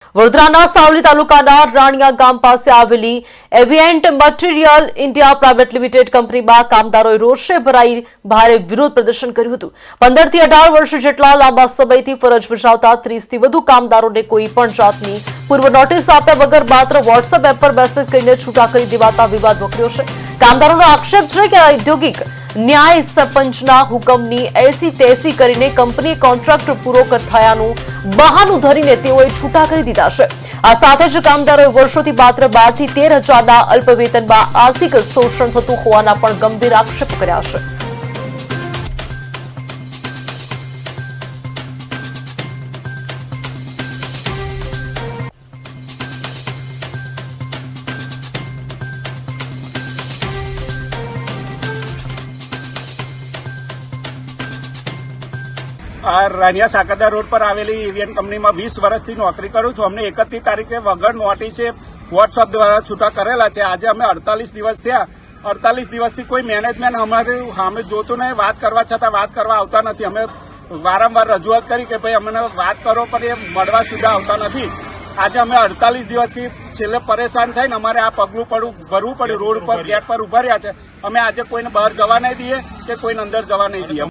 વડોદરાના સાવલી તાલુકાના રાણિયા ગામ પાસે આવેલી એવિયન્ટ મટીરીયલ ઇન્ડિયા પ્રાઇવેટ લિમિટેડ કંપનીમાં કામદારોએ રોષે ભરાઈ ભારે વિરોધ પ્રદર્શન કર્યું હતું। 15 થી 18 વર્ષ જેટલા લાંબા સમયથી ફરજ બજાવતા 30 થી વધુ કામદારોને કોઈ પણ જાતની પૂર્વ નોટિસ આપ્યા વગર માત્ર વોટ્સએપ એપ પર મેસેજ કરીને છૂટા કરી દેવાતા વિવાદ વકર્યો છે। કામદારોનો આક્ષેપ છે કે ઔદ્યોગિક ન્યાય સરપંચના હુકમની એસી તેસી કરીને કંપની કોન્ટ્રાક્ટ પૂરો થયાનું બહાનું ધરીને તેઓએ છૂટા કરી દીધા છે। આ સાથે જ કામદારોએ વર્ષોથી માત્ર 12 થી 13 હજારના અલ્પ વેતનમાં આર્થિક શોષણ થતું હોવાના પણ ગંભીર આક્ષેપ કર્યા છે। રાનિયા સાકરદા રોડ પર આવેલી એવિયન કંપનીમાં 20 વર્ષથી નોકરી કરું છું। અમને 31 તારીખે વગર નોટિસે વોટ્સઅપ દ્વારા છૂટા કરેલા છે। આજે અમે 48 દિવસ થયા। 48 દિવસથી કોઈ મેનેજમેન્ટ અમારી સામે જોતું નહીં, વાત કરવા છતાં વાત કરવા આવતા નથી। અમે વારંવાર રજૂઆત કરી કે ભાઈ અમને વાત કરો, પણ એ મળવા સુધા આવતા નથી। આજે અમે 48 દિવસથી છેલ્લે પરેશાન થઈને અમારે આ પગલું ભરવું પડ્યું। રોડ પર ગેટ પર ઉભા રહ્યા છે। અમે આજે કોઈને બહાર જવા નહીં દઈએ કે કોઈને અંદર જવા નહીં દઈએ।